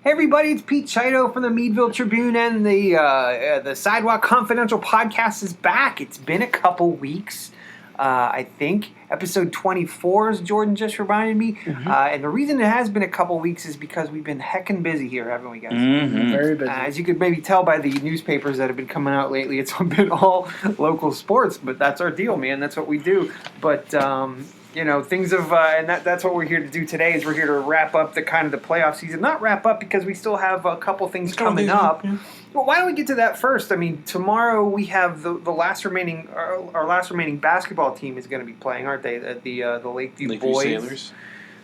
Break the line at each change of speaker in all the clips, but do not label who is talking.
Hey everybody, it's Pete Chito from the Meadville Tribune, and the Sidewalk Confidential podcast is back. It's been a couple weeks, I think. Episode 24, as Jordan just reminded me.
Mm-hmm.
And the reason it has been a couple weeks is because we've been heckin' busy here, haven't we, guys?
Mm-hmm. Very busy.
As you could maybe tell by the newspapers that have been coming out lately, it's been all local sports, but that's our deal, man. That's what we do. But things have, and that's what we're here to do today. Is we're here to wrap up the playoff season. Not wrap up because we still have a couple things coming up. Yeah. Well, why don't we get to that first? I mean, tomorrow we have the last remaining our last remaining basketball team is going to be playing, aren't they? The Lakeview Boys.
Sailors.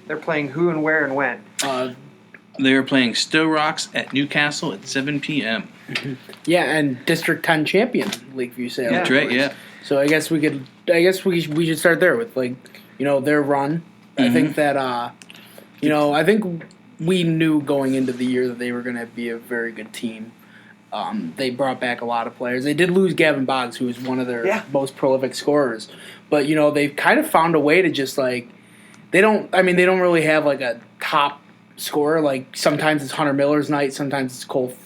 They're playing who and where and when?
They're playing Stowe Rocks at Newcastle at 7 p.m.
Yeah, and District 10 champion Lakeview Sailors.
That's right. Yeah.
So I guess we should start there with their run.
Mm-hmm.
I think that I think we knew going into the year that they were going to be a very good team. They brought back a lot of players. They did lose Gavin Boggs, who was one of their most prolific scorers. But they've kind of found a way to just they don't really have a top scorer. Like sometimes it's Hunter Miller's night, sometimes it's Cole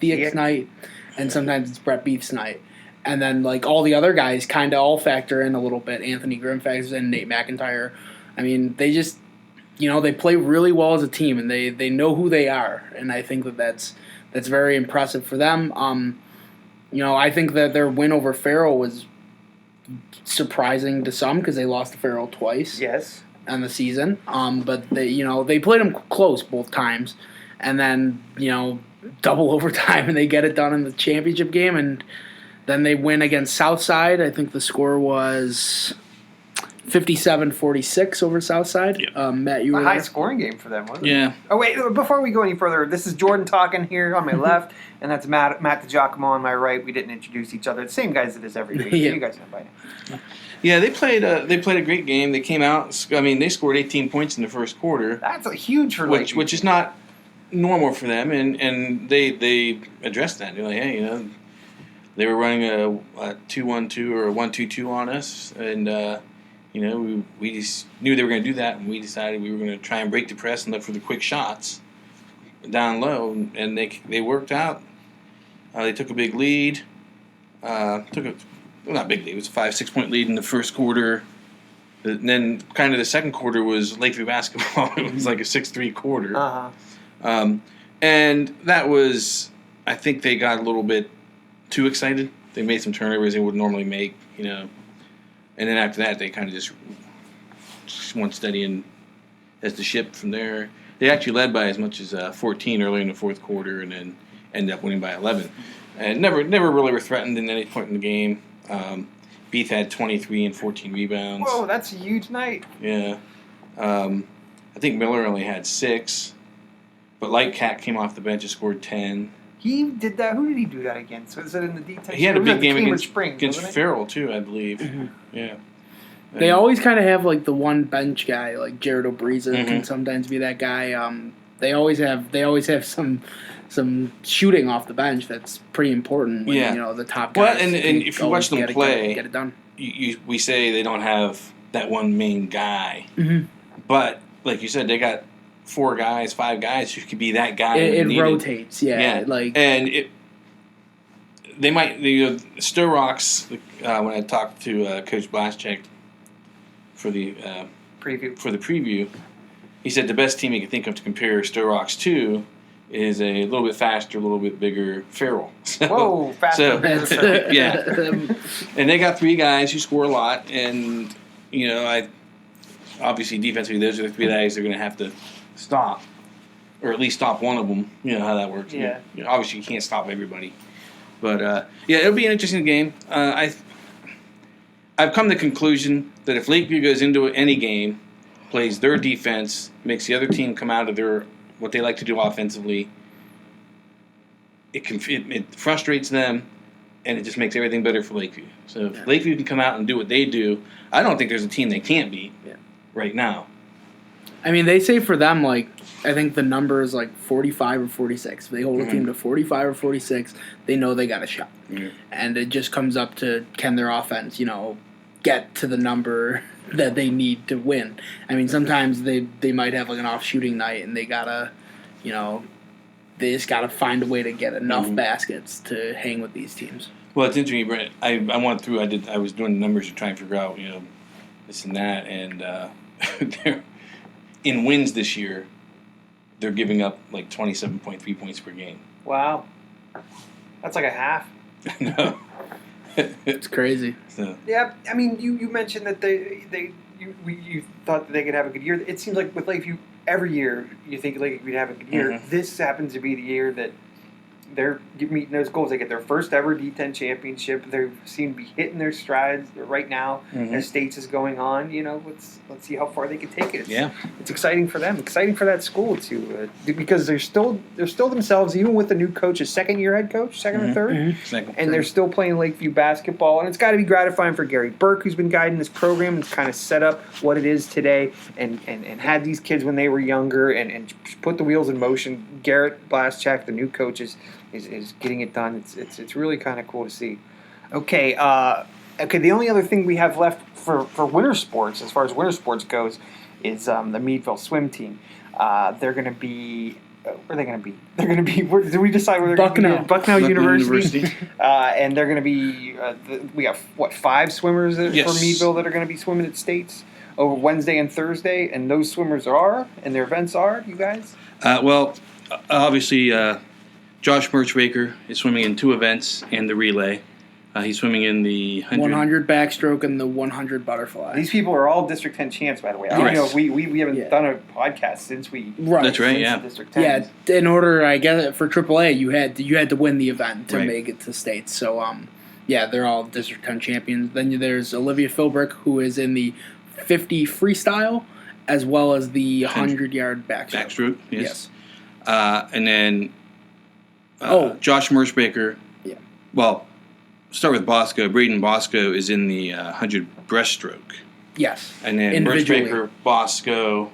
Theek's night, and sometimes it's Brett Beef's night. And then all the other guys kind of all factor in a little bit. Anthony Grimm factors in, Nate McIntyre. I mean, they just they play really well as a team, and they know who they are. And I think that's very impressive for them. I think that their win over Farrell was surprising to some because they lost to Farrell twice.
Yes.
On the season. But they played them close both times, and then double overtime, and they get it done in the championship game, and then they win against Southside. I think the score was 57-46 over Southside.
Yep.
Matt, you were
a high-scoring game for them, wasn't it?
Yeah.
Oh, wait, before we go any further, this is Jordan talking here on my left, and that's Matt DiGiacomo on my right. We didn't introduce each other. The same guys that is every week.
Yeah.
You guys know by now.
Yeah, they played a great game. They came out. I mean, they scored 18 points in the first quarter.
That's huge for Lakeview.
Which is not normal for them, and they addressed that. They're like, hey, they were running a 2-1-2 or a 1-2-2 on us, and we just knew they were going to do that, and we decided we were going to try and break the press and look for the quick shots down low, and they worked out. They took a big lead. Not big lead. It was a 5-6 point lead in the first quarter. And then kind of the second quarter was Lakeview basketball. It was like a 6-3 quarter.
Uh-huh.
And that was, I think they got a little bit too excited. They made some turnovers they would normally make, And then after that, they kind of just went steady and as the ship from there. They actually led by as much as 14 early in the fourth quarter, and then ended up winning by 11. And never really were threatened in any point in the game. Beef had 23 and 14 rebounds.
Whoa, that's a huge night.
Yeah. I think Miller only had 6. But Lightcat came off the bench and scored 10.
He did that. Who did he do that against? Was it in the details?
He had a big game
Springs,
against Farrell, too, I believe.
Mm-hmm.
Yeah.
They always kind of have the one bench guy, like Jared Obriza can sometimes be that guy. They always have some shooting off the bench that's pretty important when the top guys.
Well, and if you watch them play,
get it done.
We say they don't have that one main guy, but like you said, they got 4 guys, 5 guys who could be that guy.
It rotates, yeah.
And they might. Stowe Rocks. When I talked to Coach Blaschek for the preview, he said the best team he could think of to compare Stowe Rocks to is a little bit faster, a little bit bigger Farrell.
Whoa, faster, bigger Farrell.
Yeah. And they got 3 guys who score a lot, and obviously defensively those are the 3 guys they're going to have to stop, or at least stop one of them. You know how that works.
Yeah.
Obviously you can't stop everybody, but it'll be an interesting game. I've come to the conclusion that if Lakeview goes into any game, plays their defense, makes the other team come out of their what they like to do offensively, it frustrates them, and it just makes everything better for Lakeview. So if Lakeview can come out and do what they do, I don't think there's a team they can't beat right now.
I mean, they say for them, I think the number is 45 or 46. If they hold a team to 45 or 46, they know they got a shot.
Mm-hmm.
And it just comes up to, can their offense, get to the number that they need to win. I mean, sometimes they might have an off shooting night and they gotta, they just got to find a way to get enough baskets to hang with these teams.
Well, it's interesting, Brent. I went through. I was doing the numbers to try and figure out, this and that, and they're in wins this year. They're giving up like 27.3 points per game.
Wow, that's like a half.
No,
It's crazy.
So,
Yeah, I mean, you mentioned that you thought that they could have a good year. It seems like with Lakeview, every year you think Lakeview would have a good year.
Mhm.
This happens to be the year that they're meeting those goals. They get their first ever D10 championship. They seem to be hitting their strides right now. As States is going on, let's see how far they can take it. It's exciting for them. Exciting for that school too, because they're still themselves, even with the new coach, a second-year head coach, second or third, and they're still playing Lakeview basketball. And it's got to be gratifying for Gary Burke, who's been guiding this program and kind of set up what it is today, and had these kids when they were younger, and put the wheels in motion. Garrett Blaschak, the new coach, is getting it done. It's really kind of cool to see. Okay, the only other thing we have left for winter sports, as far as winter sports goes, is the Meadville swim team. They're going to be. Where are they going to be? They're going to be. Did we decide where they're going to be? Bucknell University. And they're going to be. We have 5 swimmers for Meadville that are going to be swimming at States over Wednesday and Thursday, and those swimmers and their events are you guys.
Obviously. Josh Merchbaker is swimming in 2 events and the relay. He's swimming in the
100 backstroke and the 100 butterfly.
These people are all District 10 champs, by the way. I don't know if we haven't done a podcast since we.
Right.
That's right. Yeah.
District 10.
Yeah. In order, I guess, for AAA, you had to win the event to make it to states. So, they're all District 10 champions. Then there's Olivia Philbrick, who is in the 50 freestyle, as well as the 100-yard backstroke.
Backstroke. Yes. And then. Josh Merchbaker.
Yeah.
Well, start with Bosco. Braden Bosco is in the 100 breaststroke.
Yes.
And then Merchbaker, Bosco,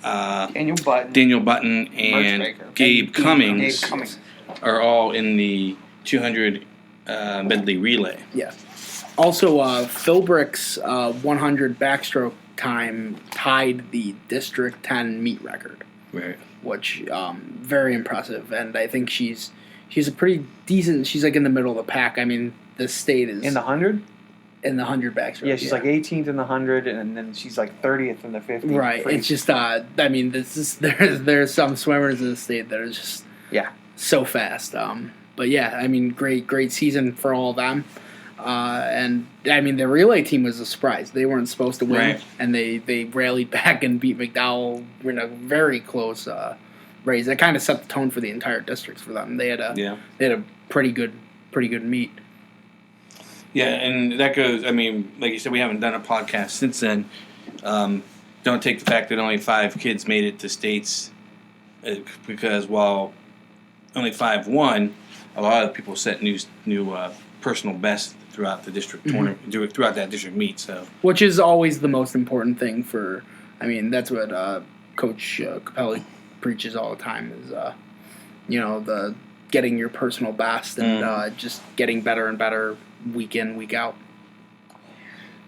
Daniel Button, and Gabe Cummings are all in the 200 medley relay.
Yeah. Also, Philbrick's 100 backstroke time tied the District 10 meet record.
Right.
Which very impressive, and I think she's a pretty decent. She's like in the middle of the pack. I mean, the state is
in the 100.
In the 100 backstroke.
Yeah, she's like 18th in the 100, and then she's like 30th in the 50.
Right. It's just I mean, there's some swimmers in the state that are just so fast. But yeah, I mean, great season for all of them. And I mean, the relay team was a surprise. They weren't supposed to win, and they rallied back and beat McDowell in a very close race. That kind of set the tone for the entire districts for them. They had a pretty good meet.
Yeah, and that goes. I mean, like you said, we haven't done a podcast since then. Don't take the fact that only 5 kids made it to states, because while only 5 won, a lot of people set new personal best throughout the district tournament, throughout that district meet. So,
which is always the most important thing for. I mean, that's what Coach Capelli preaches all the time is, the getting your personal best and just getting better and better week in, week out.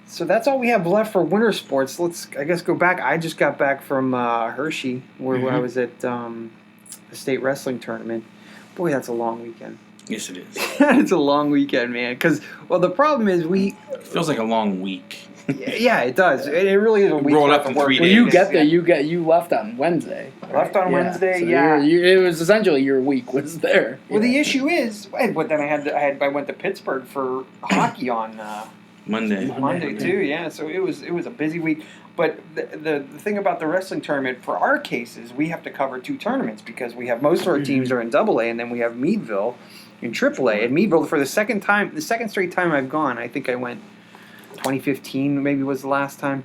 So that's all we have left for winter sports. Let's, I guess, go back. I just got back from Hershey, where I was at the state wrestling tournament. Boy, that's a long weekend.
Yes, it is.
It's a long weekend, man. Because, the problem is
It feels like a long week.
Yeah, it does. It really is a week.
Roll it up in 3 days.
Well, you get there. You left on Wednesday.
Left on Wednesday.
So
yeah.
It was essentially your week was there.
Well, the issue is, but then I went to Pittsburgh for hockey on Monday too. Yeah, so it was a busy week. But the thing about the wrestling tournament, for our cases, we have to cover 2 tournaments because we have most of our teams are in AA, and then we have Meadville in AAA. And Meadville, for the second straight time I've gone, I think I went 2015 maybe was the last time.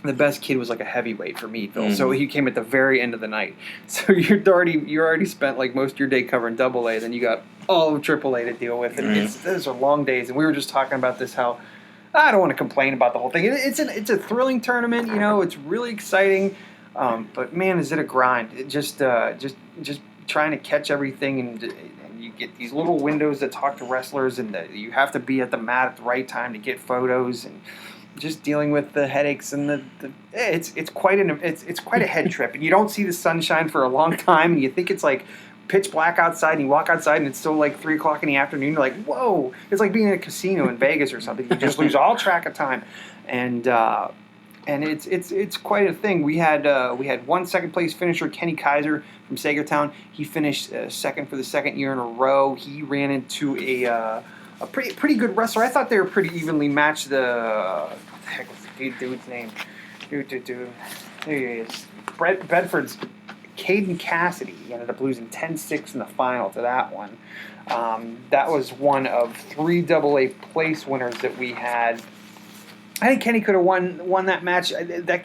The best kid was like a heavyweight for Meadville, so he came at the very end of the night. So you already spent like most of your day covering AA, then you got all of AAA to deal with, and those are long days. And we were just talking about this, how I don't want to complain about the whole thing. It's a thrilling tournament, it's really exciting, but man, is it a grind? It just trying to catch everything, and you get these little windows that talk to wrestlers, and you have to be at the mat at the right time to get photos, and just dealing with the headaches and it's quite a head trip, and you don't see the sunshine for a long time, and you think it's like pitch black outside, and you walk outside and it's still like 3:00 in the afternoon. You're like, whoa! It's like being in a casino in Vegas or something. You just lose all track of time, and it's quite a thing. We had one second place finisher, Kenny Kaiser from Sagertown. He finished second for the second year in a row. He ran into a pretty good wrestler. I thought they were pretty evenly matched. What the heck was the dude's name? There he is. Bedford's Caden Cassidy. He ended up losing 10-6 in the final to that one. That was one of 3 AA place winners that we had. I think Kenny could have won that match. That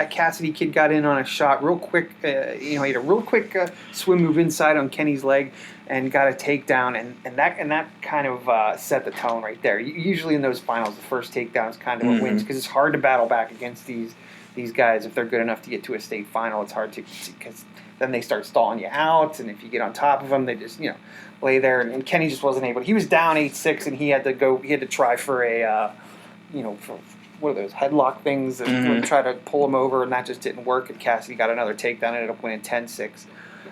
Cassidy kid got in on a shot real quick. He had a real quick swim move inside on Kenny's leg and got a takedown, and that kind of set the tone right there. Usually in those finals, the first takedown is kind of what wins, because it's hard to battle back against these guys if they're good enough to get to a state final. It's hard to, because then they start stalling you out, and if you get on top of them, they just lay there. And Kenny just wasn't able. He was down 8-6, and he had to try for a for what are those headlock things that would try to pull him over, and that just didn't work. And Cassidy got another takedown, ended up winning 10-6.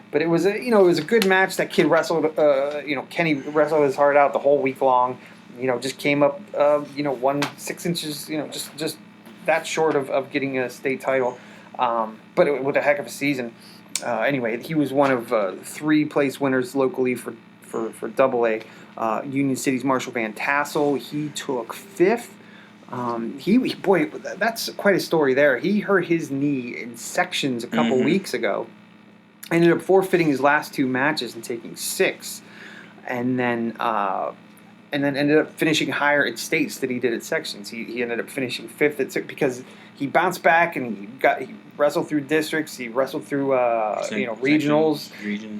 But it was a good match. That kid wrestled. Kenny wrestled his heart out the whole week long. Just came up. Won 6 inches. Just that short of getting a state title. But with a heck of a season. Anyway, he was one of 3 place winners locally for AA. Union City's Marshall Van Tassel. He took 5th. That's quite a story there. He hurt his knee in sections a couple weeks ago. Ended up forfeiting his last 2 matches and taking 6, and then ended up finishing higher at states than he did at sections. He ended up finishing 5th at because he bounced back and he wrestled through districts. He wrestled through regionals.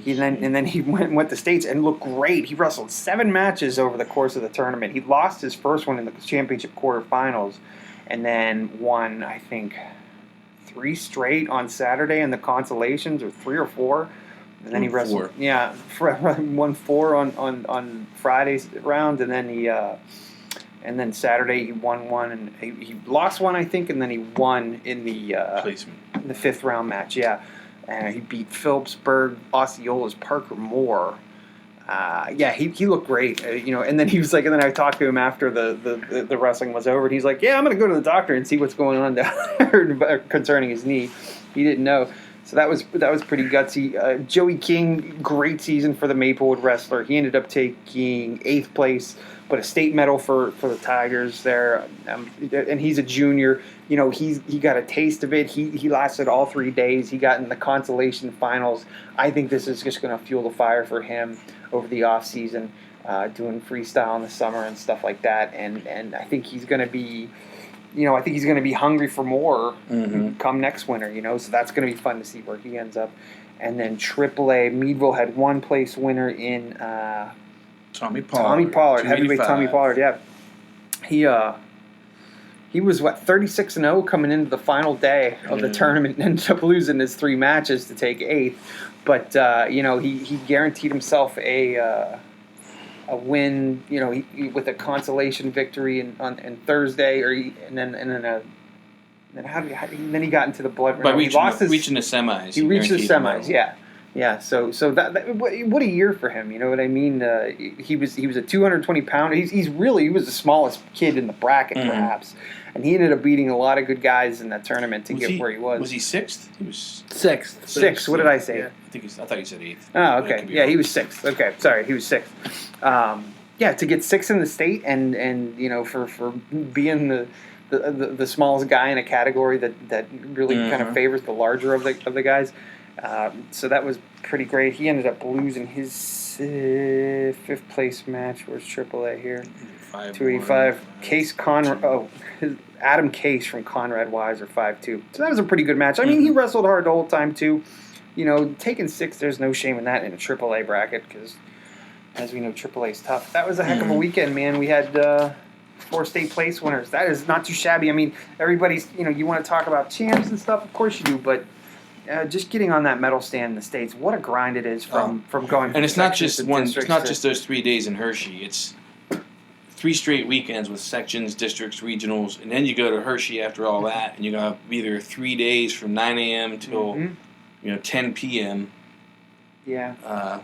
And then he went to states and looked great. He wrestled 7 matches over the course of the tournament. He lost his first one in the championship quarterfinals, and then won, I think, 3 straight on Saturday in the consolations, or 3 or 4. And then he wrestled. 4. Yeah, won 4 on Friday's round, and then and then Saturday he won 1, and he lost 1, I think, and then he won in the placement in the 5th round match. Yeah, he beat Phillipsburg, Osceola's Parker Moore. He looked great. And then he was like, and then I talked to him after the wrestling was over, and he's like, yeah, I'm going to go to the doctor and see what's going on down there concerning his knee. He didn't know. So that was pretty gutsy. Joey King, great season for the Maplewood wrestler. He ended up taking 8th place, but a state medal for the Tigers there. And he's a junior. He got a taste of it. He lasted all 3 days. He got in the consolation finals. I think this is just going to fuel the fire for him over the off season, doing freestyle in the summer and stuff like that. And I think he's going to be. I think he's going to be hungry for more come next winter, so that's going to be fun to see where he ends up. And then AAA, Meadville had 1 place winner in
Tommy Pollard,
heavyweight Tommy Pollard, yeah. He was, 36-0 coming into the final day of the tournament, and ended up losing his 3 matches to take 8th. But, he guaranteed himself a win, with a consolation victory in Thursday, and then he got into the blood.
By reaching the semis.
He reached the semis, yeah. So that what a year for him. You know what I mean? He was a 220 pounder. He was the smallest kid in the bracket, perhaps. And he ended up beating a lot of good guys in that tournament to get where he was.
Was he 6th? He was
6th. 6th. What did I say?
Yeah. I thought you said 8th.
Oh, okay. Yeah, he was 6th. Okay, sorry, he was 6th. To get 6th in the state, and for being the smallest guy in a category that really kind of favors the larger of the guys. So that was pretty great. He ended up losing his 5th place match. Where's AAA here? 285. Case Conrad. Adam Case from Conrad Weiser, 5'2". So that was a pretty good match. I mean, he wrestled hard the whole time too. Taking 6th, there's no shame in that in a AAA bracket, because, as we know, AAA is tough. That was a heck of a weekend, man. We had 4 state place winners. That is not too shabby. I mean, everybody's, you want to talk about champs and stuff, of course you do, but just getting on that medal stand in the States, what a grind it is from going.
And it's not just those 3 days in Hershey. It's 3 straight weekends with sections, districts, regionals, and then you go to Hershey after all that, and you got either 3 days from 9 a.m. till 10 p.m.
Yeah.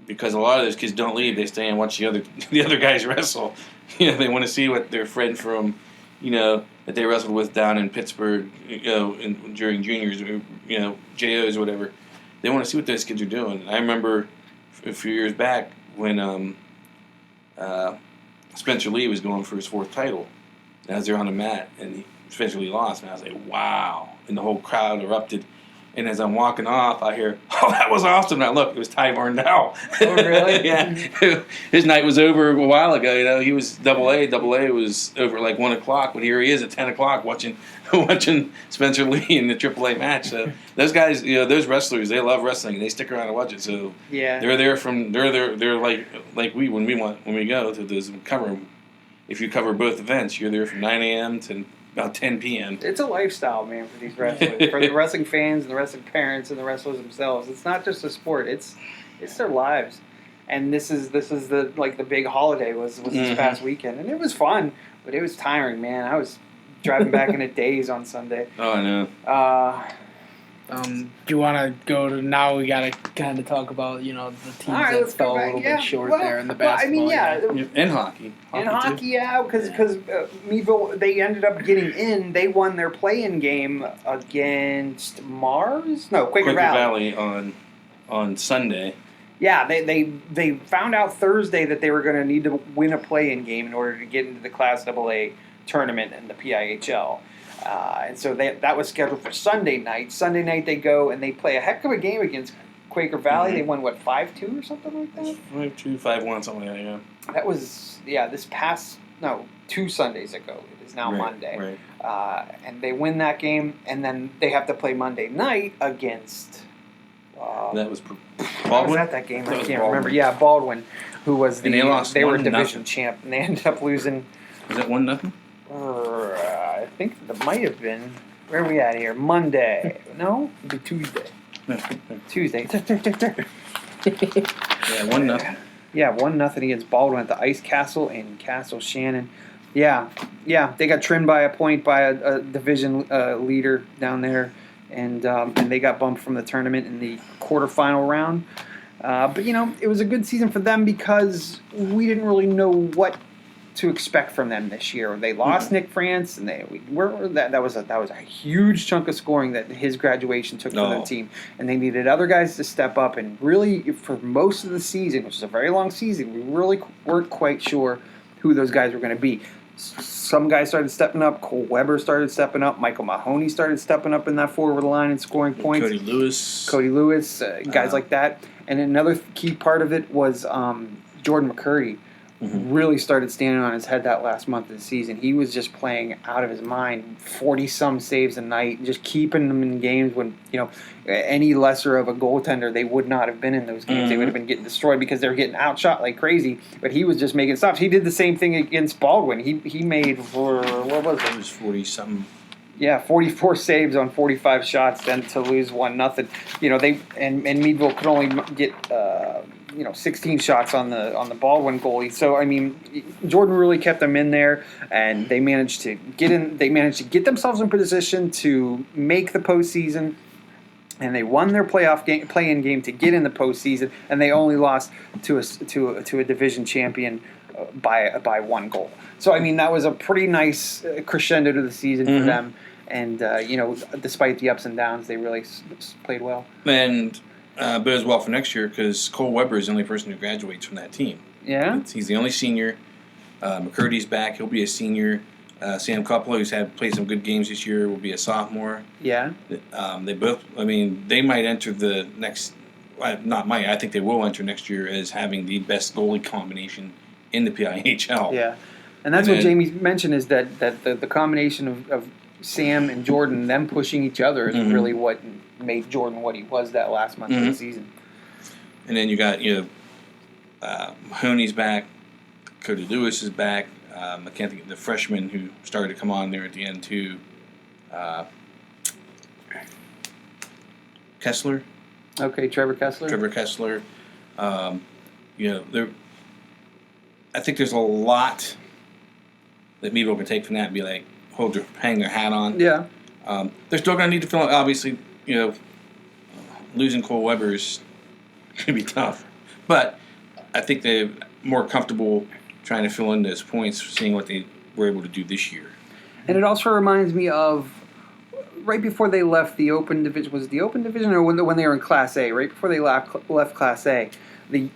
Because a lot of those kids don't leave; they stay and watch the other guys wrestle. They want to see what their friend from, that they wrestled with down in Pittsburgh, during juniors, JOs or whatever. They want to see what those kids are doing. I remember a few years back when Spencer Lee was going for his 4th title. As they're on the mat, and Spencer Lee lost, and I was like, "Wow!" And the whole crowd erupted. And as I'm walking off, I hear, "Oh, that was awesome!" And I look, it was Ty Barndell.
Oh, really?
Yeah. His night was over a while ago. He was Double A. Double A was over like 1 o'clock, but here he is at 10 o'clock watching Spencer Lee in the AAA match. So those guys, those wrestlers, they love wrestling. They stick around and watch it. So
yeah,
they're there they're like we when we go to those cover. If you cover both events, you're there from 9 a.m. to about 10 p.m.
It's a lifestyle, man, for these wrestlers, for the wrestling fans and the wrestling parents and the wrestlers themselves. It's not just a sport; it's their lives. And this is the big holiday was this past weekend, and it was fun, but it was tiring, man. I was driving back in a daze on Sunday.
Oh, I know.
Do you want to go to now? We got to kind of talk about the teams that fell a little bit short there in the basketball.
And hockey.
Hockey, yeah, because Meadville, they ended up getting in. They won their play-in game against Quaker
Valley on Sunday.
Yeah, they found out Thursday that they were going to need to win a play-in game in order to get into the Class AA tournament in the PIHL. And so that was scheduled for Sunday night. Sunday night they go and they play a heck of a game against Quaker Valley. They won, 5-2 or something like that?
5-2, 5-1, something like that, yeah.
That was, this past, 2 Sundays ago. It is now Monday.
Right.
And they win that game, and then they have to play Monday night against...
that was
Baldwin?
Baldwin?
Was that game? I can't remember. Yeah, Baldwin, who was
and they
were division champ, and they ended up losing...
Was that 1-0?
I think that might have been. Where are we at here? Monday. No? It'd be Tuesday. Tuesday.
Yeah, 1-0.
Yeah, 1-0 against Baldwin at the Ice Castle in Castle Shannon. Yeah. They got trimmed by a point by a division leader down there, and they got bumped from the tournament in the quarterfinal round. But it was a good season for them because we didn't really know what to expect from them this year. They lost Nick France, and that was a huge chunk of scoring that his graduation took for the team, and they needed other guys to step up. And really, for most of the season, which is a very long season, we really weren't quite sure who those guys were going to be. Some guys started stepping up. Cole Weber started stepping up. Michael Mahoney started stepping up in that forward line and scoring points. Cody Lewis, guys like that. And another key part of it was Jordan McCurdy. Really started standing on his head that last month of the season. He was just playing out of his mind, 40-some saves a night, just keeping them in games when, any lesser of a goaltender, they would not have been in those games. They would have been getting destroyed because they were getting outshot like crazy. But he was just making stops. He did the same thing against Baldwin. He made, what was it?
It was 40-something.
Yeah, 44 saves on 45 shots, then to lose 1-0. They and Meadville could only get 16 shots on the Baldwin goalie. So Jordan really kept them in there, and they managed to get in. They managed to get themselves in position to make the postseason, and they won their play-in game to get in the postseason, and they only lost to a division champion by 1 goal. So that was a pretty nice crescendo to the season for them. And despite the ups and downs, they really played well.
And bodes well for next year because Cole Weber is the only person who graduates from that team.
Yeah,
he's the only senior. McCurdy's back; he'll be a senior. Sam Coppola, who's played some good games this year, will be a sophomore.
Yeah.
They both. They might enter the next. Not might. I think they will enter next year as having the best goalie combination in the PIHL.
Yeah, and that's what Jamie mentioned is that the combination of Sam and Jordan, them pushing each other, is really what made Jordan what he was that last month of the season.
And then you got Mahoney's back, Cody Lewis is back. I can't think of the freshman who started to come on there at the end too. Kessler.
Okay, Trevor Kessler.
They're I think there's a lot that Meadville can take from that and be like, hang their hat on.
Yeah.
They're still going to need to fill out, obviously, losing Cole Weber is going to be tough. But I think they're more comfortable trying to fill in those points, seeing what they were able to do this year.
And it also reminds me of right before they left the Open Division. Was it the Open Division or when they were in Class A? Right before they left Class A.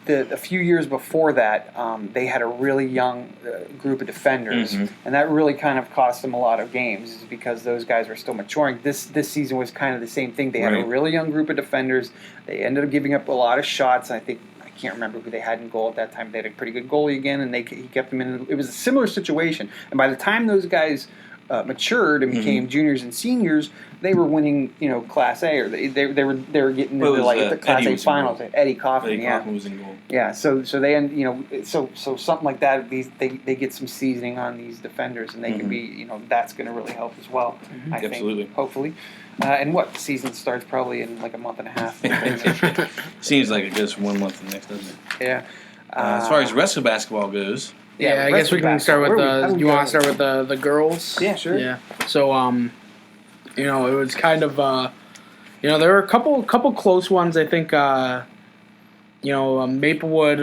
A few years before that, they had a really young group of defenders, and that really kind of cost them a lot of games because those guys were still maturing. This season was kind of the same thing. They had a really young group of defenders. They ended up giving up a lot of shots. I can't remember who they had in goal at that time. They had a pretty good goalie again, and he kept them in. It was a similar situation. And by the time those guys matured and became juniors and seniors, they were winning, Class A, or they were getting into the Class A finals. Eddie Kaufman,
Kaufman was in goal.
Yeah, so they end, so something like that. They get some seasoning on these defenders, and they can be, that's going to really help as well. I think, hopefully. And the season starts probably in like a month and a half.
Seems like it goes from 1 month to the next, doesn't it?
Yeah.
As far as the rest of basketball goes.
Yeah, I guess we can start with the. You want to start with the girls?
Yeah, sure.
Yeah. So it was kind of there were a couple close ones. I think Maplewood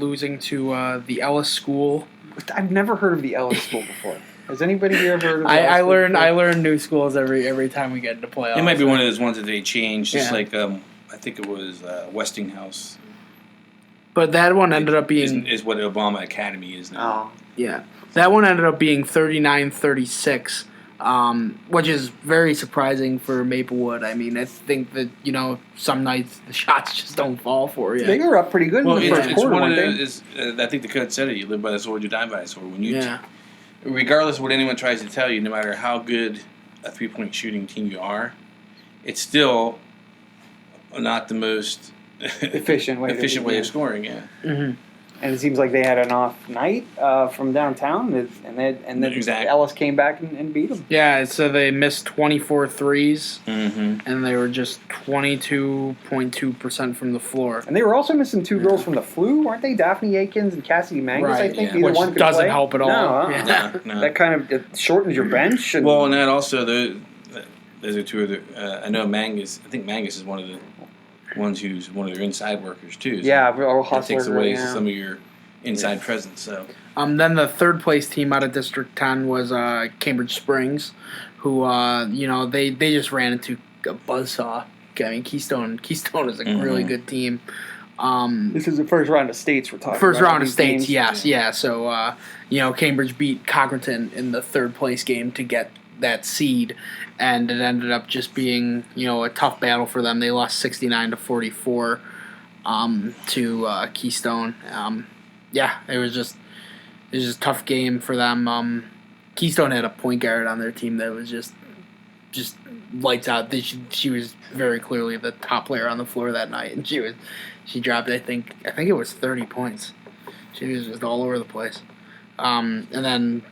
losing to the Ellis School.
I've never heard of the Ellis School before. Has anybody here heard of the
I learn new schools every time we get into playoffs.
It might be one of those ones that they changed, just like I think it was Westinghouse.
But that one ended up being...
Is what Obama Academy is now.
Oh.
Yeah. That one ended up being 39-36, which is very surprising for Maplewood. I mean, I think that, some nights the shots just don't fall for you.
They were up pretty good in the first quarter, weren't they?
I think the coach said it, you live by the sword, you die by the sword. Regardless of what anyone tries to tell you, no matter how good a three-point shooting team you are, it's still not the most...
efficient way
of scoring, yeah.
Mm-hmm. And it seems like they had an off night from downtown, and then Ellis came back and beat them.
Yeah, so they missed 24 threes, and they were just 22.2% from the floor.
And they were also missing two girls from the flu, weren't they? Daphne Aikens and Cassidy Mangus, I think.
Which one doesn't help at all.
No. That kind of shortens your bench. And
and that also, those are two of the... I know Mangus. I think Mangus is one of the ones who's one of their inside workers too. So
that
takes away some of your inside presence. So
then the third place team out of District 10 was Cambridge Springs, who they just ran into a buzzsaw. I mean, Keystone is a really good team.
This is the first round of states we're talking about.
First round of states, yes, yeah. So Cambridge beat Cochranton in the third place game to get that seed, and it ended up just being a tough battle for them. They lost 69-44 to Keystone. It was just a tough game for them. Keystone had a point guard on their team that was just lights out. She was very clearly the top player on the floor that night, and she dropped I think it was 30 points. She was just all over the place. And then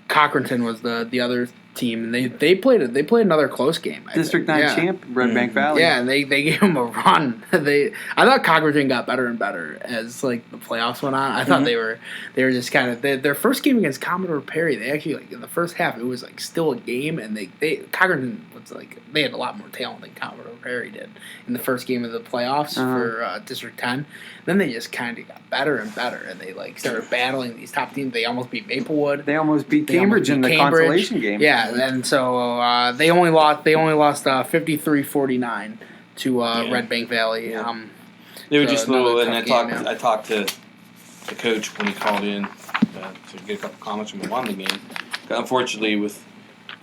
Cochranton was the other team, and they played another close game.
District 9 champ, Red Bank Valley.
Yeah, and they gave them a run. I thought Cochranton got better and better as the playoffs went on. I thought they were just kind of their first game against Commodore Perry. They actually in the first half it was still a game, and Cochranton was they had a lot more talent than Commodore Perry did in the first game of the playoffs for District 10. Then they just kind of got better and better, and they started battling these top teams. They almost beat Maplewood.
They almost beat Cambridge in the consolation game.
Yeah, and so they only lost 53-49 to Red Bank Valley.
Yeah.
They were just a little, and I talked to the coach when he called in to get a couple comments from him on the game. Unfortunately, with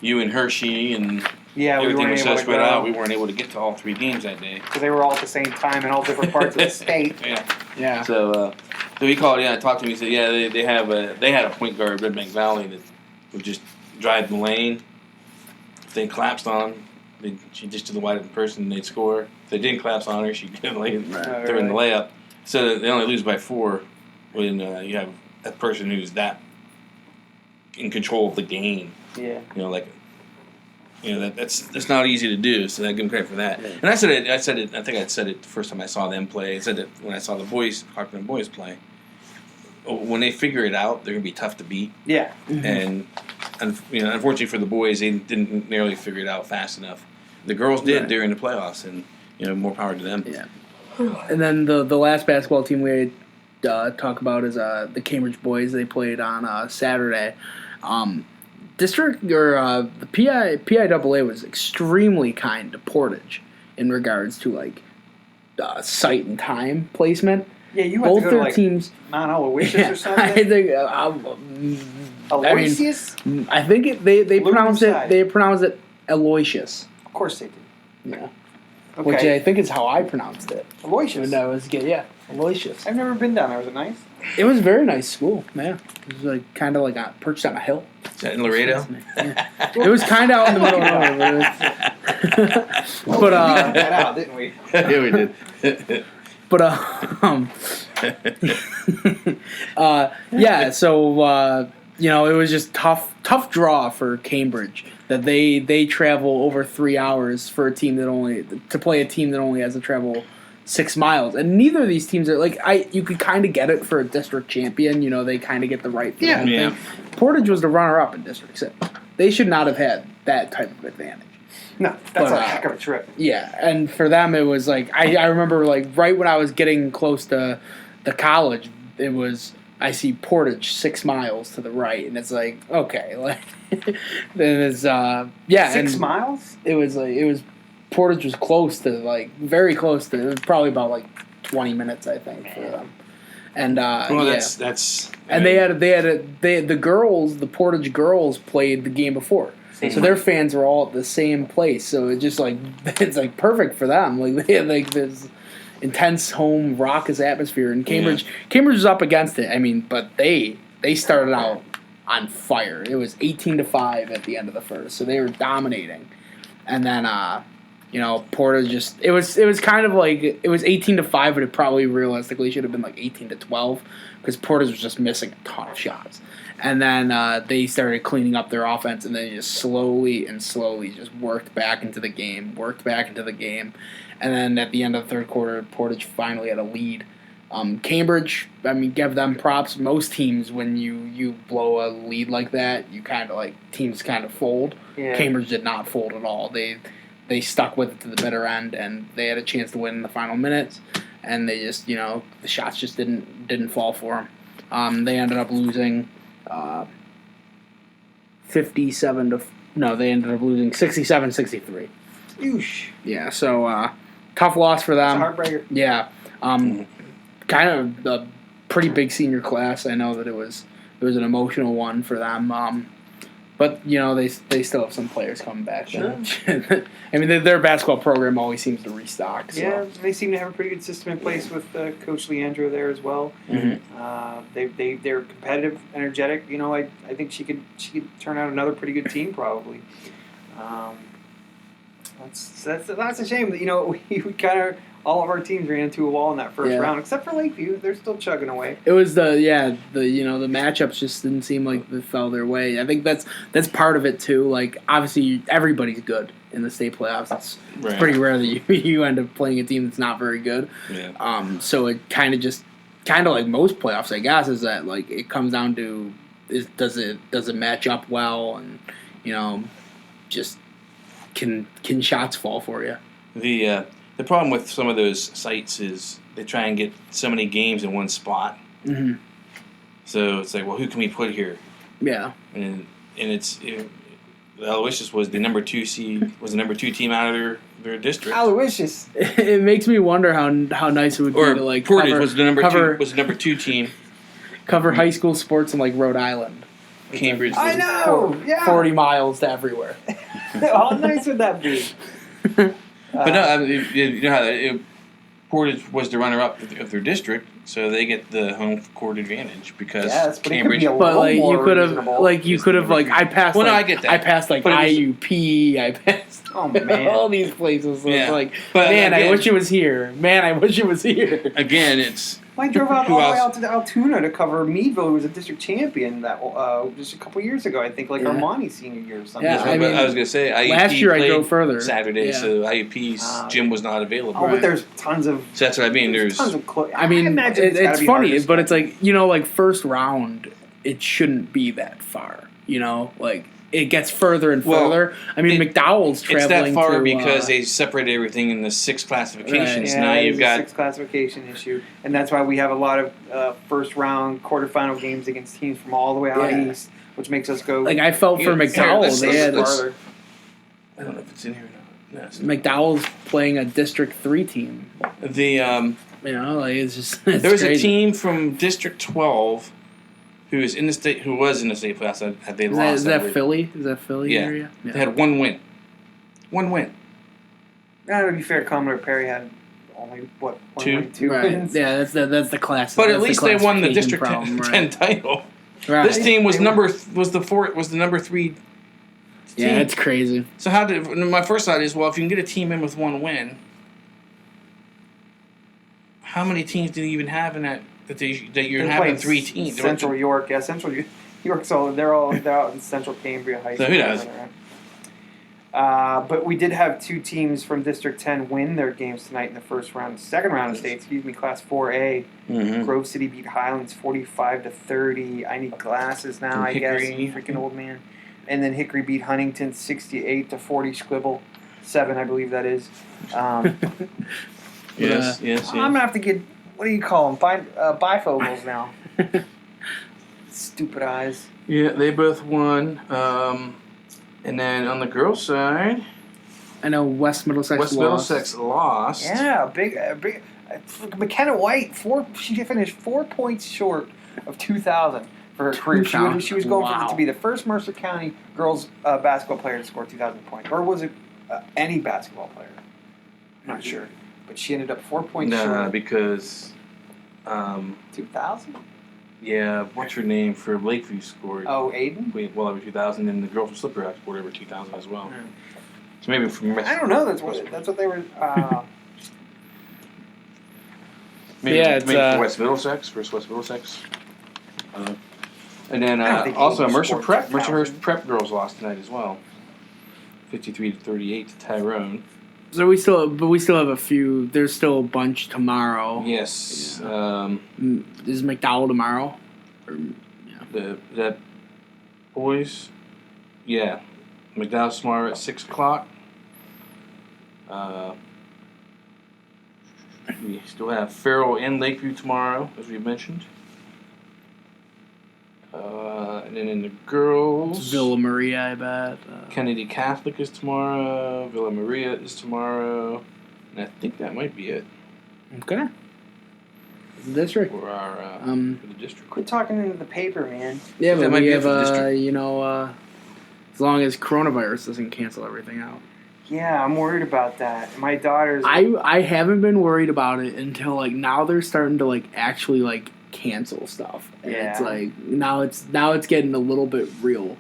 you and Hershey and everything was so spread out, we weren't able to get to all three games that day.
Because they were all at the same time in all different parts of the state.
Yeah.
So he called. I talked to him. He said, they had a point guard, Red Bank Valley, that would just drive the lane. If they collapsed on her, she just to the wide open person and they'd score. If they didn't collapse on her, she'd get throw in the layup. So they only lose by 4 when you have a person who's that in control of the game.
Yeah.
That's not easy to do. So I give them credit for that. Yeah. And I said it. I think I said it the first time I saw them play. I said it when I saw the Cochranton boys play. when they figure it out, they're gonna be tough to beat.
Yeah.
And unfortunately for the boys, they didn't nearly figure it out fast enough. The girls did during the playoffs, and more power to them.
Yeah. And then the last basketball team we talk about is the Cambridge boys. They played on Saturday. District or the PIAA was extremely kind to Portage in regards to like site and time placement.
Yeah, you
both
went to go
their
to
teams.
Mount Aloysius or something.
I think
Aloysius.
I think they pronounce it. They pronounce it Aloysius.
Of course they do.
Yeah.
Okay.
Which I think is how I pronounced it.
Aloysius.
When I was Aloysius.
I've never been down there. Was it nice?
It was a very nice school. Yeah, it was like kind of like perched on a hill.
Is that in Laredo?
Yeah. It was kind of out in the middle of nowhere. But
we got that out, didn't we?
Yeah, we did.
But yeah. So it was just tough draw for Cambridge that they travel over 3 hours for a team to play a team that only has to travel 6 miles, and neither of these teams are like you could kind of get it for a district champion. They kind of get the right for that thing. Portage was the runner-up in District 6. They should not have had that type of advantage.
No, that's a heck of a trip.
Yeah, and for them it was like I remember like right when I was getting close to the college, it was I see Portage 6 miles to the right, and it's like okay, like then it's
6 miles.
It was Portage was close to very close to. It was probably about 20 minutes I think for them. And
that's
and the girls, the Portage girls played the game before. So their fans were all at the same place. So it just it's perfect for them. Like they had this intense home raucous atmosphere, and Cambridge was up against it. I mean, but they started out on fire. It was 18-5 at the end of the first, so they were dominating. And then Portage just it was kind of like it was 18-5, but it probably realistically should have been 18-12 because Portage was just missing a ton of shots. And then they started cleaning up their offense, and then just slowly just worked back into the game. And then at the end of the third quarter, Portage finally had a lead. Cambridge, I mean, give them props. Most teams, when you blow a lead like that, you kind of teams kind of fold.
Yeah.
Cambridge did not fold at all. They stuck with it to the bitter end, and they had a chance to win in the final minutes. And they just, the shots just didn't fall for them. They ended up losing 67-63.
Oosh.
Yeah, so tough loss for them.
It's a heartbreaker.
Yeah, kind of a pretty big senior class. I know that it was an emotional one for them. But they still have some players coming back.
Sure.
I mean, their basketball program always seems to restock. So.
Yeah, they seem to have a pretty good system in place with Coach Leandro there as well.
Mm-hmm.
They're competitive, energetic. I think she could turn out another pretty good team probably. That's a shame that we kind of all of our teams ran into a wall in that first round, except for Lakeview. They're still chugging away.
It was the matchups just didn't seem like they fell their way. I think that's part of it too. Obviously everybody's good in the state playoffs. It's pretty rare that you end up playing a team that's not very good.
Yeah.
So it kind of like most playoffs, I guess, is that it comes down to does it match up well, and just can shots fall for you.
The problem with some of those sites is they try and get so many games in one spot.
Mm-hmm.
So it's like, well, who can we put here?
Yeah.
And Aloysius was the number 2 seed, was the number 2 team out of their district.
Aloysius.
It makes me wonder how nice it would be to
Portage was the number 2 team.
Cover high school sports in Rhode Island.
Cambridge.
I know.
40 miles to everywhere.
How nice would that be?
But no, I mean, how Portage was the runner-up of their district, so they get the home court advantage because Cambridge.
You could have I passed.
Well, no, I get that.
I passed IUP. I passed.
Oh man,
all these places. So
yeah.
it's I wish it was here. Man, I wish it was here.
Again, it's
Well, I drove all the way out to Altoona to cover Meadville, who was a district champion that just a couple years ago. I think Armani's senior year or something.
Yeah,
I was going to say IUP
last year I
played
drove further
Saturday, so IUP's gym was not available.
Oh, but there's tons of.
So that's what I mean. There's
tons of.
I mean,
imagine
it's funny, but it's like first round, it shouldn't be that far. It gets further and further. I mean, McDowell's traveling.
It's that far because they separated everything in the 6 classifications.
Right. Yeah,
now you've got
6 classification issue, and that's why we have a lot of first round quarterfinal games against teams from all the way out east, which makes us go.
I felt for McDowell. They had.
I don't know if it's in here or not. No,
McDowell's playing a District 3 team. It's just. It's
there was
crazy.
a team from District 12. Who was in the state playoffs? Had they lost?
Is that Philly? Is that Philly area?
Yeah. They had one win. One win.
To be fair, Commodore Perry had only two
right.
wins.
Yeah, that's the class.
But at least they won the District 10 title.
Right.
This team was the number 3. Team.
Yeah, it's crazy.
So my first thought is, well, if you can get a team in with one win, how many teams do you even have in that? That you're having 3 teams.
Central York, Central York's they're out in Central Cambria High School.
So who knows?
But we did have 2 teams from District 10 win their games tonight in the second round of state. Class 4A.
Mm-hmm.
Grove City beat Highlands 45-30. I need glasses now. I guess freaking old man. And then Hickory beat Huntington 68-40. Squibble 7, I believe that is.
Yes.
I'm gonna have to get. What do you call them? Bifocals now. Stupid eyes.
Yeah, they both won. And then on the girls' side,
I know West Middlesex
lost.
Yeah, big. McKenna White, she finished 4 points short of 2,000 for her career. She was going to be the first Mercer County girls basketball player to score 2,000 points. Or was it any basketball player? I'm not sure. But she ended up 4 points short.
Nah, because
2,000?
Yeah, what's her name for Lakeview scored?
Oh, Aiden?
Over 2,000, and the girl from Slippery Rock scored over 2,000 as well. So maybe from
I don't know. That's what they were.
maybe for West Middlesex versus West Middlesex. And then also Mercer Prep girls lost tonight as well, 53-38 to Tyrone.
So we still have a few. There's still a bunch tomorrow.
Yes.
Yeah. Is McDowell tomorrow?
That boys? Yeah. McDowell's tomorrow at 6:00. We still have Farrell and Lakeview tomorrow, as we mentioned. And then in the girls,
it's Villa Maria, I bet.
Kennedy Catholic is tomorrow. Villa Maria is tomorrow, and I think that might be it.
Okay. The district.
For our for the district.
Quit talking into the paper, man.
Yeah, but
that might
we
be
have
as
long as coronavirus doesn't cancel everything out.
Yeah, I'm worried about that. My daughter's.
I haven't been worried about it until now they're starting to actually cancel stuff. And it's now it's getting a little bit real.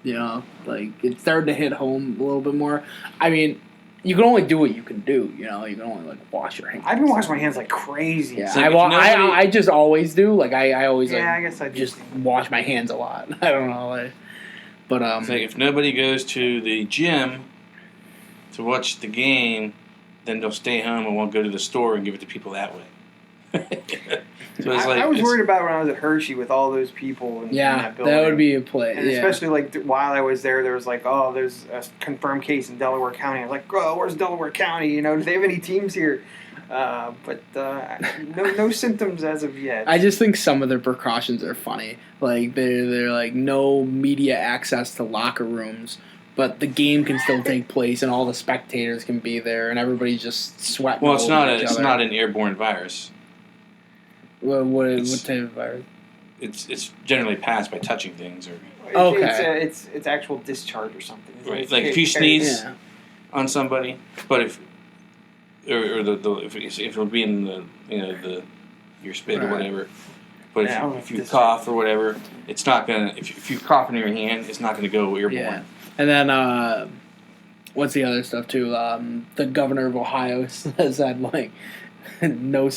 It's starting to hit home a little bit more. I mean, you can only do what you can do. You can only wash your hands.
I've been washing my hands like crazy.
Yeah, I just always do. I always
I guess I
just wash my hands a lot. I don't know. But
it's if nobody goes to the gym to watch the game, then they'll stay home and won't go to the store and give it to people that way. So
I was worried about when I was at Hershey with all those people in that building.
That would be a play.
And especially while I was there was there's a confirmed case in Delaware County. I was like, oh, where's Delaware County? Do they have any teams here? But no symptoms as of yet.
I just think some of their precautions are funny. They're no media access to locker rooms, but the game can still take place and all the spectators can be there and everybody's just sweating.
Well, it's not an airborne virus.
What type of virus?
It's generally passed by touching things or.
Okay.
It's actual discharge or something.
Right, if you sneeze on somebody, but if it would be in the your spit or whatever, but if you cough or whatever, it's not gonna. If you cough in your hand, it's not gonna go airborne.
Yeah. And then what's the other stuff too? The governor of Ohio says that no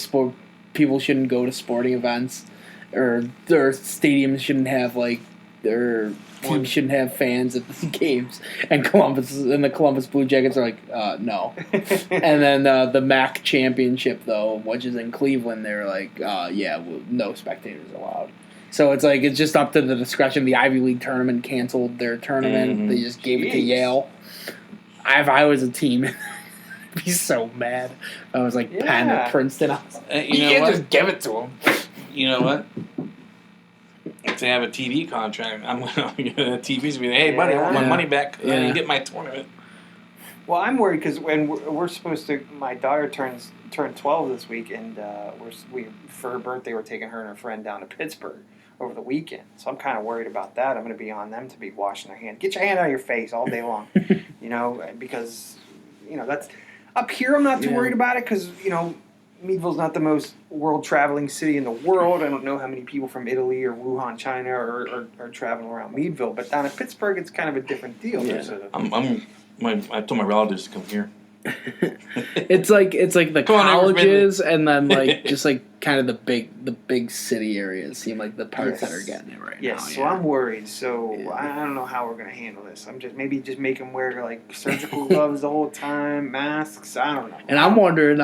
people shouldn't go to sporting events, or their stadiums shouldn't have like their teams shouldn't have fans at the games, and the Columbus Blue Jackets are like, no. And then the MAC championship though, which is in Cleveland, they're like, no spectators allowed. So it's like it's just up to the discretion. The Ivy League tournament canceled their tournament.
Mm-hmm.
They just gave it to Yale. If I was a team, I'd be so mad. I was like Penn or Princeton. I was like, you can't just give it to them.
You know what? If they have a TV contract, I'm going to TV's be like, hey, buddy, I want my money back. I didn't get my tournament.
Well, I'm worried because when we're supposed to, my daughter turned 12 this week, and we for her birthday we're taking her and her friend down to Pittsburgh over the weekend. So I'm kind of worried about that. I'm going to be on them to be washing their hands. Get your hand out of your face all day long, because that's up here. I'm not too worried about it because Meadville's not the most world-traveling city in the world. I don't know how many people from Italy or Wuhan, China are traveling around Meadville. But down in Pittsburgh, it's kind of a different deal.
Yeah. I told my relatives to come here.
It's like the colleges and then like just like kind of the big city areas seem like the parts that are getting it right now.
Yes, so I'm worried. So I don't know how we're gonna handle this. I'm just make them wear like surgical gloves the whole time, masks. I don't know.
And I'm wondering.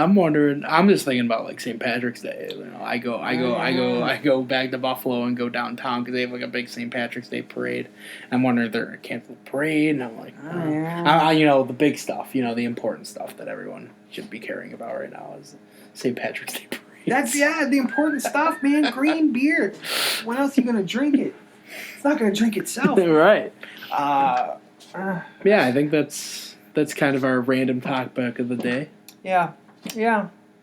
I'm just thinking about like St. Patrick's Day. I go back to Buffalo and go downtown because they have like a big St. Patrick's Day parade. I'm wondering if they're gonna cancel the parade. And I'm like, the big stuff. The important stuff that everyone should be caring about right now is St. Patrick's Day parade.
That's the important stuff, man. Green beer. When else are you gonna drink it? It's not gonna drink itself.
Right. I think that's kind of our random topic of the day.
Yeah.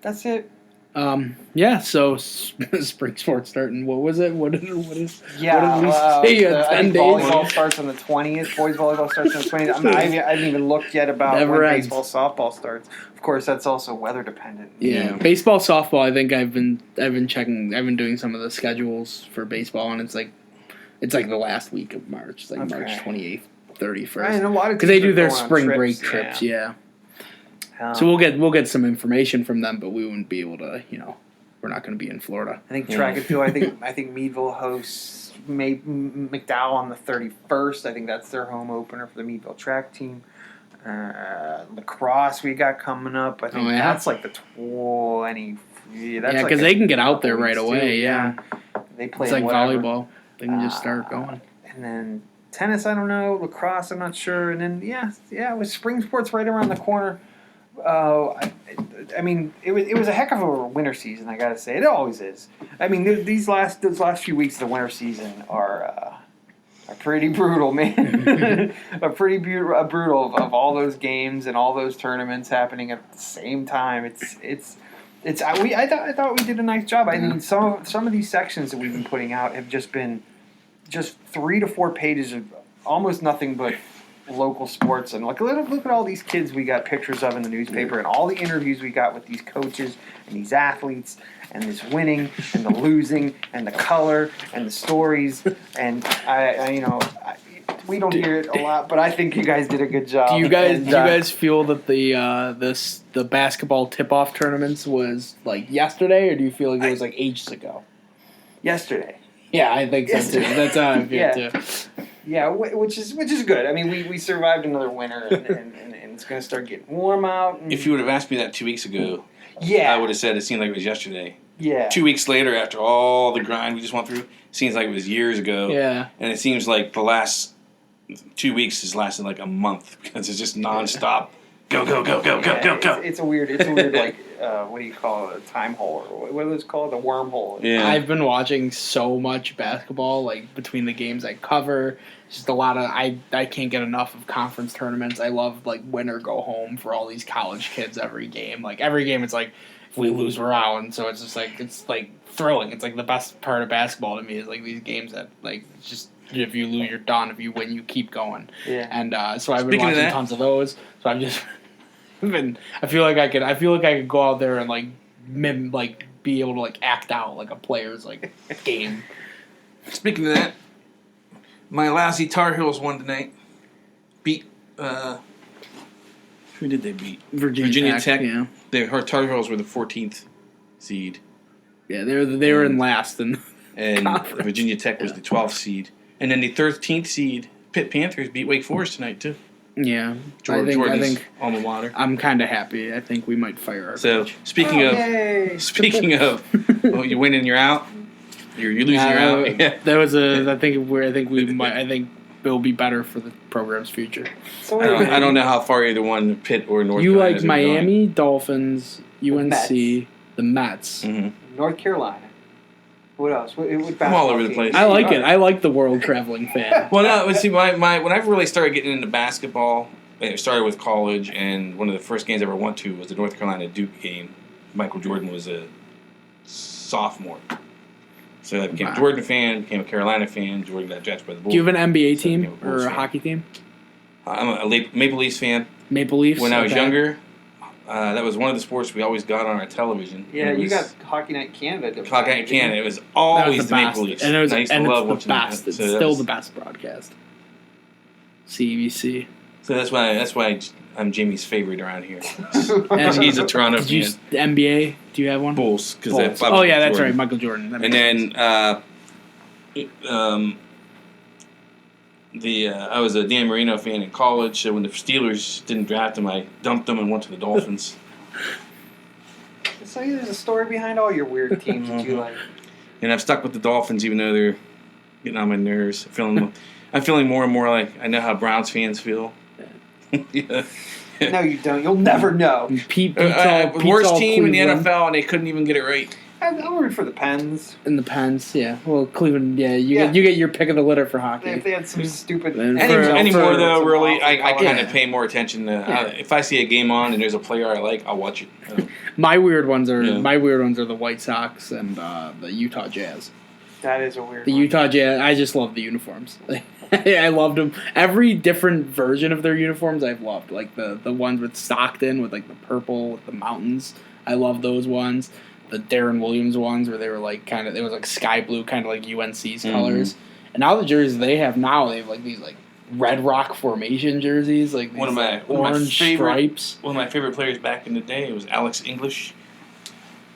That's it.
So spring sports starting. What was it? What did we say?
10 days. Volleyball starts on the 20th. Boys volleyball starts on the 20th. I haven't even looked yet about when baseball, softball starts. Of course, that's also weather dependent.
Yeah, baseball, softball. I think I've been checking. I've been doing some of the schedules for baseball, and it's like the last week of March. It's like March 28th, 31st.
And a lot of
because they do their spring break trips. Yeah. So we'll get some information from them, but we wouldn't be able to. We're not going to be in Florida.
I think track and field. I think Meadville hosts McDowell on the 31st. I think that's their home opener for the Meadville track team. Lacrosse we got coming up. I think that's like the 20. Yeah, because
they can get out there right away.
Too. Yeah, they play.
It's like volleyball. They can just start going.
And then tennis, I don't know. Lacrosse, I'm not sure. And then with spring sports right around the corner. I mean, it was a heck of a winter season. I gotta say, it always is. I mean, those last few weeks of the winter season are pretty brutal, man. Pretty brutal of all those games and all those tournaments happening at the same time. I thought we did a nice job. I mean, some of these sections that we've been putting out have just been 3 to 4 pages of almost nothing but local sports, and look at all these kids we got pictures of in the newspaper, and all the interviews we got with these coaches and these athletes, and this winning and the losing and the color and the stories. And we don't hear it a lot, but I think you guys did a good job.
Do you guys feel that the basketball tip-off tournaments was like yesterday, or do you feel like it was like ages ago?
Yesterday.
Yeah, I think so too. That's how I feel too.
Yeah, which is good. I mean, we survived another winter, and it's going to start getting warm out.
If you would have asked me that 2 weeks ago, I would have said it seemed like it was yesterday.
Yeah.
2 weeks later, after all the grind we just went through, it seems like it was years ago.
Yeah.
And it seems like the last 2 weeks has lasted like a month because it's just nonstop. Go.
It's a weird like what do you call it? A time hole, or what is it called? A wormhole.
Yeah.
I've been watching so much basketball, like between the games I cover. Just a lot of I can't get enough of conference tournaments. I love like win or go home for all these college kids. Every game, it's like if we lose, we're out, and so it's like thrilling. It's like the best part of basketball to me is like these games that like just. If you lose, you're done. If you win, you keep going.
Yeah.
And so I've been watching tons of those. So I've just I feel like I could go out there and like be able to like act out like a player's like game.
Speaking of that, my lousy Tar Heels won tonight. Beat who did they beat?
Virginia Tech.
Yeah. Our Tar Heels were the 14th seed.
Yeah, they were in last and
Virginia Tech was the 12th seed, and then the 13th seed Pitt Panthers beat Wake Forest tonight too.
Yeah,
Jordan's
I think
alma mater.
I'm kind of happy. I think we might fire our coach.
Speaking of, well, you win and you're out. You're losing, you're out. Yeah.
That was I think it'll be better for the program's future.
So
I don't know how far either one, Pitt or North
You
Carolina.
like Miami, Dolphins, UNC,
Mets.
the Mets.
Mm-hmm.
North Carolina. What else? What
I'm all over the place.
I like it. I like the world traveling fan.
Well, no, see, when I really started getting into basketball, it started with college, and one of the first games I ever went to was the North Carolina Duke game. Michael Jordan was a sophomore. So I became a Jordan fan, became a Carolina fan. Jordan got drafted by the Bulls.
Do you have an NBA team
became a
or
Bulls
a
fan.
hockey team?
I'm a Maple Leafs fan.
Maple Leafs?
When I was younger, that was one of the sports we always got on our television.
Yeah, you got Hockey Night Canada.
Hockey Night Canada. It was always the Maple Leafs.
And
I used to love
it's
watching
the best.
that.
It's
So
still the best broadcast. CBC.
So that's why I'm Jamie's favorite around here. He's a Toronto fan.
The NBA? Do you have one?
Bulls.
Bulls. Oh yeah, that's right, Michael Jordan.
And then I was a Dan Marino fan in college. So when the Steelers didn't draft him, I dumped them and went to the Dolphins.
So there's a story behind all your weird teams that you like.
And I'm stuck with the Dolphins, even though they're getting on my nerves. I'm feeling more and more like I know how Browns fans feel. Yeah.
No, you don't. You'll never know.
Worst team in the NFL, and they couldn't even get it right.
I'm rooting for the Pens.
And the Pens, yeah. Well, Cleveland, yeah. You get your pick of the litter for hockey.
If they had some stupid...
Anymore, though, really, I kind of pay more attention to... if I see a game on and there's a player I like, I'll watch it.
My weird ones are the White Sox and the Utah Jazz.
That is a weird
The
one.
Utah Jazz, I just love the uniforms. I loved them. Every different version of their uniforms I've loved. Like the ones with Stockton with like the purple with the mountains. I love those ones. The Darren Williams ones where they were like it was like sky blue, kind of like UNC's colors. And now the jerseys they have like these like Red Rock formation jerseys, like these orange stripes.
One of my favorite players back in the day was Alex English.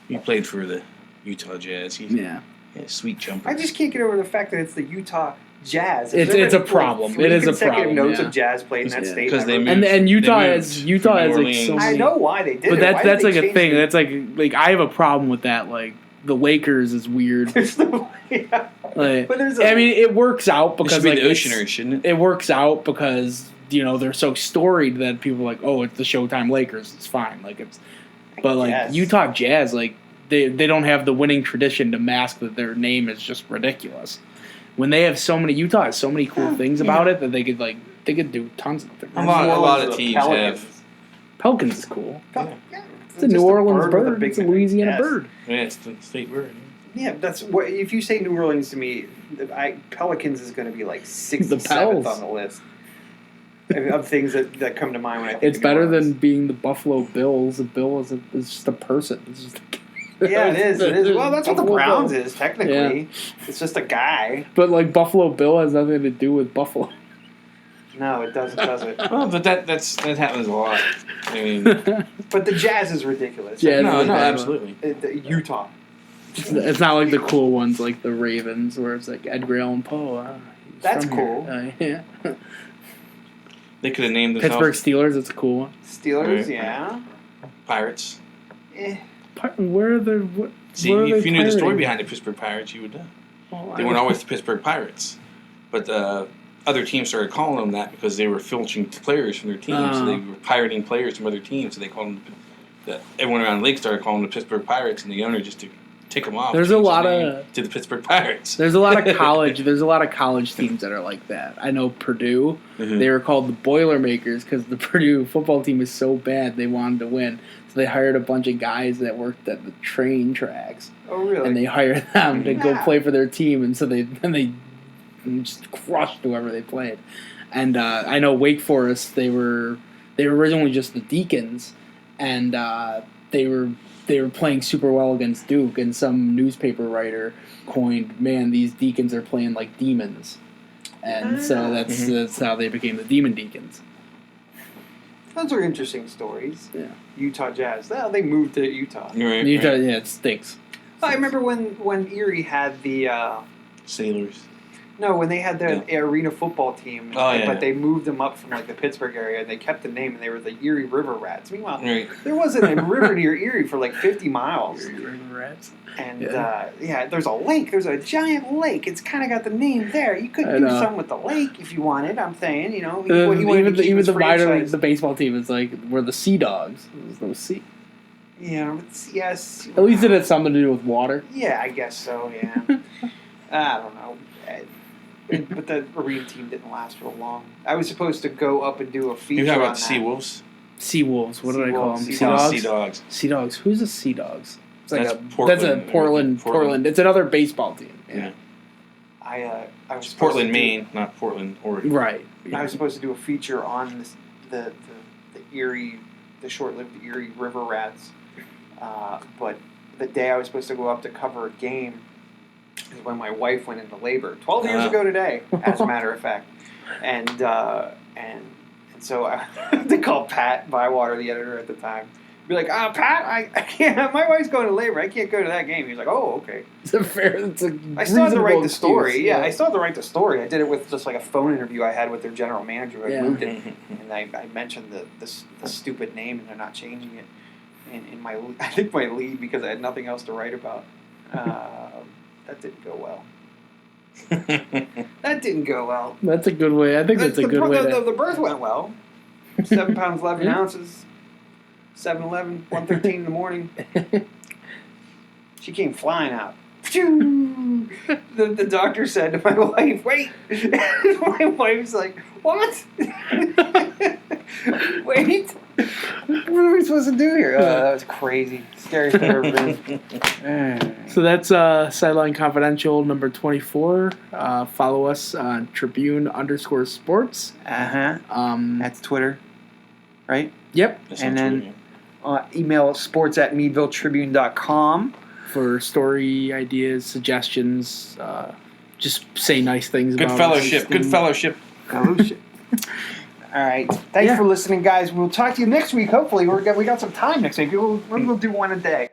He played for the Utah Jazz. Yeah, sweet jumper.
I just can't get over the fact that it's the Utah Jazz.
It's a problem. It is a problem.
Notes of Jazz played in that state.
Because they moved.
And Utah has like so many.
I know why they did
but
it.
That's like a thing. That's like I have a problem with that. Like the Lakers is weird. But it works out because
it should be the Oceaners, shouldn't it?
It works out because they're so storied that people are like, oh, it's the Showtime Lakers. It's fine. Utah Jazz, like they don't have the winning tradition to mask that their name is just ridiculous. When they have Utah has so many cool things about it that they could do tons of things.
A lot of teams have.
Pelicans is cool.
Yeah.
It's a New Orleans bird. It's a Louisiana bird.
Yeah, it's the state bird.
Yeah, that's what. If you say New Orleans to me, Pelicans is going to to be like 67th on the list of things that come to mind when I think.
It's better than being the Buffalo Bills. A bill is just a person. It's just
it is. Well, that's what the Browns is, technically. Yeah. It's just a guy.
But, Buffalo Bill has nothing to do with Buffalo.
No, it doesn't, does it?
Well, but that happens a lot. I mean...
But the Jazz is ridiculous.
Yeah, no, absolutely.
Utah.
It's not like the cool ones like the Ravens, where it's like Edgar Allan Poe.
That's cool.
Yeah.
They could have named themselves...
Pittsburgh Steelers, it's a cool one.
Steelers, yeah.
Pirates.
Where are the...
if you knew the story behind the Pittsburgh Pirates, you would know. Well, they weren't always the Pittsburgh Pirates. But other teams started calling them that because they were filching players from their teams. So they were pirating players from other teams. So they called them... everyone around the league started calling them the Pittsburgh Pirates, and the owner just to tick them off.
There's a lot of...
To the Pittsburgh Pirates.
There's a lot of college teams that are like that. I know Purdue. Mm-hmm. They were called the Boilermakers because the Purdue football team is so bad they wanted to win. So they hired a bunch of guys that worked at the train tracks.
Oh, really?
And they hired them to go play for their team, and so they just crushed whoever they played. And I know Wake Forest. They were originally just the Deacons, and they were playing super well against Duke. And some newspaper writer coined, "Man, these Deacons are playing like demons," and so that's how they became the Demon Deacons.
Those are interesting stories.
Yeah.
Utah Jazz. Well, they moved to Utah.
Utah, yeah, it stinks.
I remember when Erie had the
Sailors.
when they had the arena football team, but they moved them up from like the Pittsburgh area, and they kept the name, and they were the Erie River Rats. Meanwhile, there wasn't a river near Erie for like 50 miles.
Erie River Rats.
And there's a lake. There's a giant lake. It's kind of got the name there. You could do something with the lake if you wanted. I'm saying,
even the baseball team is like we're the Sea Dogs. There's no sea.
Yeah, yes.
At least it had something to do with water.
Yeah, I guess so. Yeah. I don't know. But the arena team didn't last for long. I was supposed to go up and do a feature.
You have
on
about Sea Wolves?
Sea Wolves. What did I call them?
Sea Dogs. Sea Dogs.
Sea Dogs. Who's the Sea Dogs? It's like
Portland.
That's a Portland. It's another baseball team.
Yeah.
I was
it's Portland, Maine, not Portland, Oregon.
Right.
I was supposed to do a feature on the Erie, the short-lived Erie River Rats, but the day I was supposed to go up to cover a game is when my wife went into labor 12 years ago today, as a matter of fact, and so I had to call Pat Bywater, the editor at the time, be like, Pat, I can't. My wife's going to labor. I can't go to that game. He's like, oh, okay.
It's a fair.
I still had to write the story. Yeah, I still had to write the story. I did it with just like a phone interview I had with their general manager who had moved it, and I mentioned the stupid name, and they're not changing it. In my, I think my lead because I had nothing else to write about. That didn't go well. That didn't go well.
That's a good way. I think that's a good way.
The birth went well. 7 pounds 11 ounces. 7-Eleven, 1:13 in the morning. She came flying out. The doctor said to my wife, "Wait." My wife's like, "What?" Wait. What are we supposed to do here? That was crazy. Scariest thing I've ever been.
So that's Sideline Confidential number 24. Follow us on Tribune_Sports.
That's Twitter, right?
Yep.
And then email sports@meadvilletribune.com
for story ideas, suggestions. Just say nice things
about fellowship. Good fellowship.
Fellowship. All right. Thanks for listening, guys. We'll talk to you next week. Hopefully, we got some time next week. We'll do one a day.